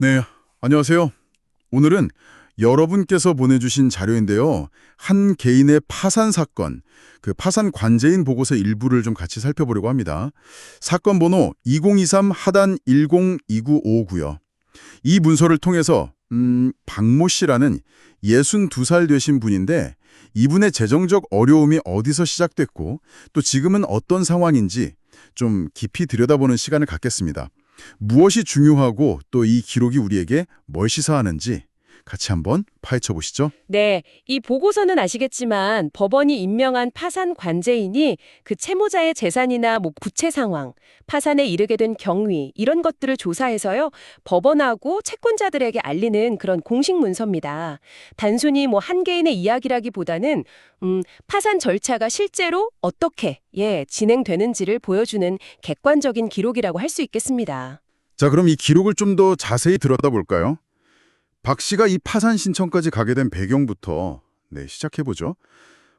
네, 안녕하세요. 오늘은 여러분께서 보내주신 자료인데요. 한 개인의 파산 사건, 그 파산 관제인 보고서 일부를 좀 같이 살펴보려고 합니다. 사건 번호 2023 하단 102959요. 이 문서를 통해서 박모 씨라는 62살 되신 분인데 이분의 재정적 어려움이 어디서 시작됐고 또 지금은 어떤 상황인지 좀 깊이 들여다보는 시간을 갖겠습니다. 무엇이 중요하고 또 이 기록이 우리에게 뭘 시사하는지 같이 한번 파헤쳐 보시죠. 네, 이 보고서는 아시겠지만 법원이 임명한 파산 관제인이 그 채무자의 재산이나 부채 상황, 파산에 이르게 된 경위 이런 것들을 조사해서요. 법원하고 채권자들에게 알리는 그런 공식 문서입니다. 단순히 한 개인의 이야기라기보다는 파산 절차가 실제로 어떻게 진행되는지를 보여주는 객관적인 기록이라고 할 수 있겠습니다. 자, 그럼 이 기록을 좀 더 자세히 들여다볼까요? 박 씨가 이 파산 신청까지 가게 된 배경부터 시작해 보죠.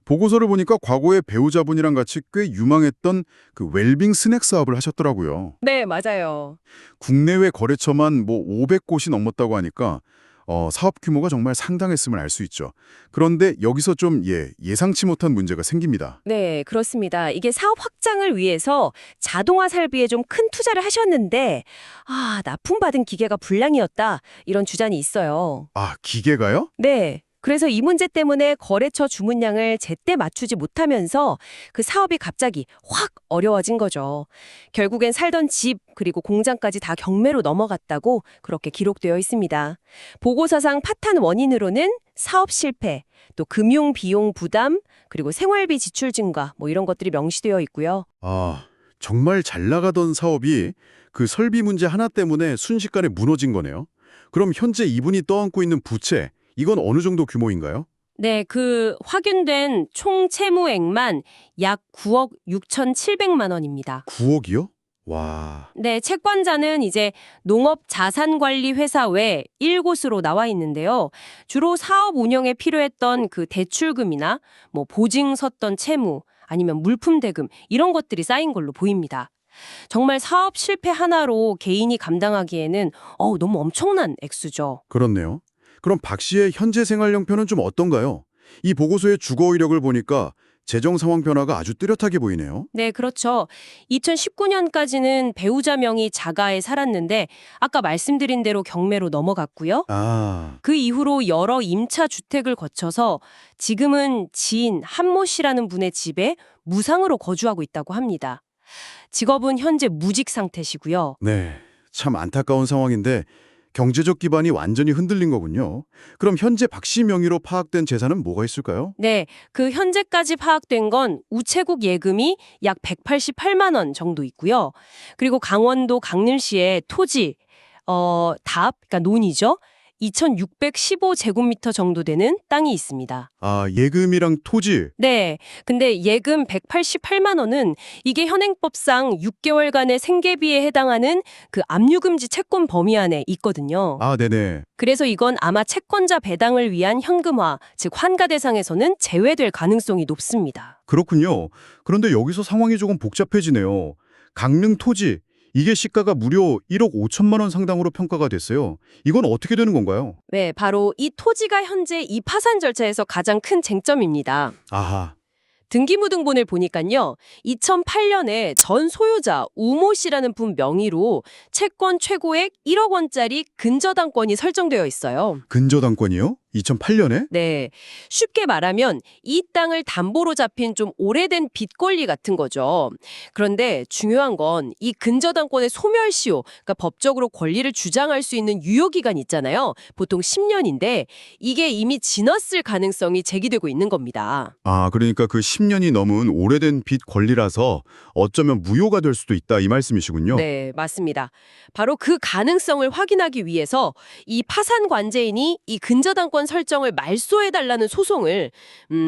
보고서를 보니까 과거에 배우자분이랑 같이 꽤 유망했던 그 웰빙 스낵 사업을 하셨더라고요. 네, 맞아요. 국내외 거래처만 500곳이 넘었다고 하니까 사업 규모가 정말 상당했음을 알 수 있죠. 그런데 여기서 좀 예상치 못한 문제가 생깁니다. 네, 그렇습니다. 이게 사업 확장을 위해서 자동화 설비에 좀 큰 투자를 하셨는데, 납품받은 기계가 불량이었다. 이런 주장이 있어요. 아, 기계가요? 네. 그래서 이 문제 때문에 거래처 주문량을 제때 맞추지 못하면서 그 사업이 갑자기 확 어려워진 거죠. 결국엔 살던 집 그리고 공장까지 다 경매로 넘어갔다고 그렇게 기록되어 있습니다. 보고서상 파탄 원인으로는 사업 실패, 또 금융 비용 부담, 그리고 생활비 지출 증가 이런 것들이 명시되어 있고요. 아, 정말 잘 나가던 사업이 그 설비 문제 하나 때문에 순식간에 무너진 거네요. 그럼 현재 이분이 떠안고 있는 부채, 이건 어느 정도 규모인가요? 네, 그 확인된 총 채무액만 약 9억 6,700만 원입니다. 9억이요? 와, 네, 채권자는 이제 농업자산관리회사 외 1곳으로 나와 있는데요. 주로 사업 운영에 필요했던 그 대출금이나 보증 섰던 채무, 아니면 물품 대금 이런 것들이 쌓인 걸로 보입니다. 정말 사업 실패 하나로 개인이 감당하기에는 너무 엄청난 액수죠. 그렇네요. 그럼 박 씨의 현재 생활 형편은 좀 어떤가요? 이 보고서의 주거 이력을 보니까 재정 상황 변화가 아주 뚜렷하게 보이네요. 네, 그렇죠. 2019년까지는 배우자 명의 자가에 살았는데 아까 말씀드린 대로 경매로 넘어갔고요. 아, 그 이후로 여러 임차 주택을 거쳐서 지금은 지인 한모 씨라는 분의 집에 무상으로 거주하고 있다고 합니다. 직업은 현재 무직 상태시고요. 네. 참 안타까운 상황인데 경제적 기반이 완전히 흔들린 거군요. 그럼 현재 박 씨 명의로 파악된 재산은 뭐가 있을까요? 네, 그 현재까지 파악된 건 우체국 예금이 약 188만 원 정도 있고요. 그리고 강원도 강릉시의 토지, 그러니까 논이죠. 2,615제곱미터 정도 되는 땅이 있습니다. 아, 예금이랑 토지. 네. 근데 예금 188만 원은 이게 현행법상 6개월간의 생계비에 해당하는 그 압류금지 채권 범위 안에 있거든요. 아, 네네. 그래서 이건 아마 채권자 배당을 위한 현금화, 즉 환가 대상에서는 제외될 가능성이 높습니다. 그렇군요. 그런데 여기서 상황이 조금 복잡해지네요. 강릉 토지, 이게 시가가 무려 1억 5천만 원 상당으로 평가가 됐어요. 이건 어떻게 되는 건가요? 네, 바로 이 토지가 현재 이 파산 절차에서 가장 큰 쟁점입니다. 아하, 등기부등본을 보니까요. 2008년에 전 소유자 우모 씨라는 분 명의로 채권 최고액 1억 원짜리 근저당권이 설정되어 있어요. 근저당권이요? 2008년에? 네. 쉽게 말하면 이 땅을 담보로 잡힌 좀 오래된 빚권리 같은 거죠. 그런데 중요한 건 이 근저당권의 소멸시효, 그러니까 법적으로 권리를 주장할 수 있는 유효기간이 있잖아요. 보통 10년인데 이게 이미 지났을 가능성이 제기되고 있는 겁니다. 아, 그러니까 그 10년이 넘은 오래된 빚 권리라서 어쩌면 무효가 될 수도 있다 이 말씀이시군요. 네, 맞습니다. 바로 그 가능성을 확인하기 위해서 이 파산 관제인이 이 근저당권 근저당권 설정을 말소해달라는 소송을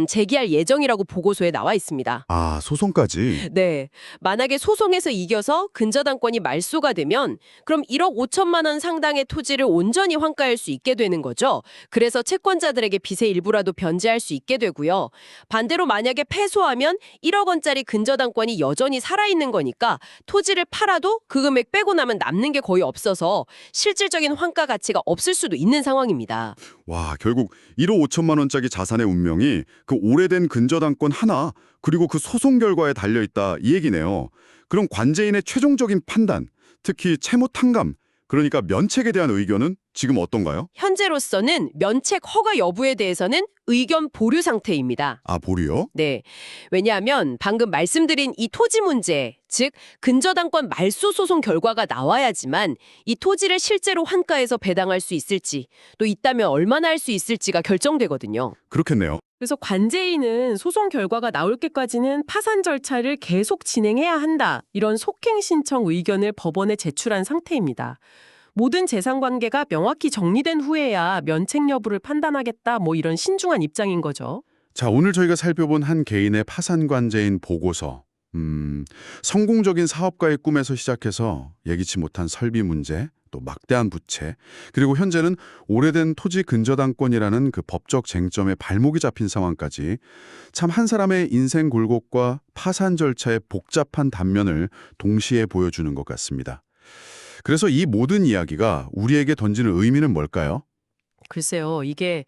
제기할 예정이라고 보고서에 나와 있습니다. 아, 소송까지? 네. 만약에 소송에서 이겨서 근저당권이 말소가 되면 그럼 1억 5천만 원 상당의 토지를 온전히 환가할 수 있게 되는 거죠. 그래서 채권자들에게 빚의 일부라도 변제할 수 있게 되고요. 반대로 만약에 패소하면 1억 원짜리 근저당권이 여전히 살아있는 거니까 토지를 팔아도 그 금액 빼고 나면 남는 게 거의 없어서 실질적인 환가 가치가 없을 수도 있는 상황입니다. 와, 결국 1억 5천만 원짜리 자산의 운명이 그 오래된 근저당권 하나 그리고 그 소송 결과에 달려있다 이 얘기네요. 그럼 관제인의 최종적인 판단, 특히 채무 탕감, 그러니까 면책에 대한 의견은 지금 어떤가요? 현재로서는 면책 허가 여부에 대해서는 의견 보류 상태입니다. 아, 보류요? 네. 왜냐하면 방금 말씀드린 이 토지 문제, 즉 근저당권 말소 소송 결과가 나와야지만 이 토지를 실제로 환가해서 배당할 수 있을지, 또 있다면 얼마나 할 수 있을지가 결정되거든요. 그렇겠네요. 그래서 관제인은 소송 결과가 나올 때까지는 파산 절차를 계속 진행해야 한다. 이런 속행 신청 의견을 법원에 제출한 상태입니다. 모든 재산 관계가 명확히 정리된 후에야 면책 여부를 판단하겠다. 뭐 이런 신중한 입장인 거죠. 자, 오늘 저희가 살펴본 한 개인의 파산 관제인 보고서. 성공적인 사업가의 꿈에서 시작해서 예기치 못한 설비 문제, 또 막대한 부채, 그리고 현재는 오래된 토지 근저당권이라는 그 법적 쟁점에 발목이 잡힌 상황까지 참 한 사람의 인생 굴곡과 파산 절차의 복잡한 단면을 동시에 보여주는 것 같습니다. 그래서 이 모든 이야기가 우리에게 던지는 의미는 뭘까요? 글쎄요, 이게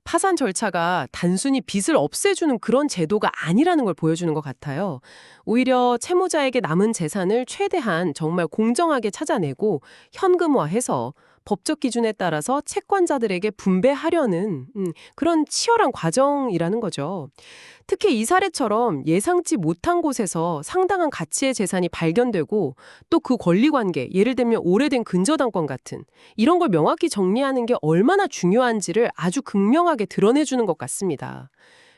파산 절차가 단순히 빚을 없애주는 그런 제도가 아니라는 걸 보여주는 것 같아요. 오히려 채무자에게 남은 재산을 최대한 정말 공정하게 찾아내고 현금화해서 법적 기준에 따라서 채권자들에게 분배하려는 그런 치열한 과정이라는 거죠. 특히 이 사례처럼 예상치 못한 곳에서 상당한 가치의 재산이 발견되고 또 그 권리관계, 예를 들면 오래된 근저당권 같은 이런 걸 명확히 정리하는 게 얼마나 중요한지를 아주 극명하게 드러내주는 것 같습니다.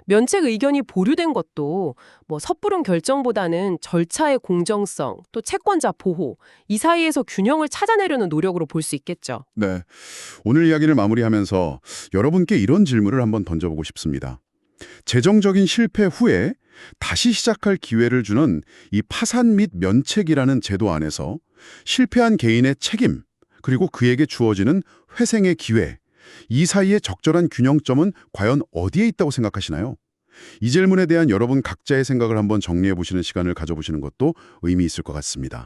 면책 의견이 보류된 것도 뭐 섣부른 결정보다는 절차의 공정성, 또 채권자 보호, 이 사이에서 균형을 찾아내려는 노력으로 볼 수 있겠죠. 네. 오늘 이야기를 마무리하면서 여러분께 이런 질문을 한번 던져보고 싶습니다. 재정적인 실패 후에 다시 시작할 기회를 주는 이 파산 및 면책이라는 제도 안에서 실패한 개인의 책임, 그리고 그에게 주어지는 회생의 기회, 이 사이의 적절한 균형점은 과연 어디에 있다고 생각하시나요? 이 질문에 대한 여러분 각자의 생각을 한번 정리해 보시는 시간을 가져보시는 것도 의미 있을 것 같습니다.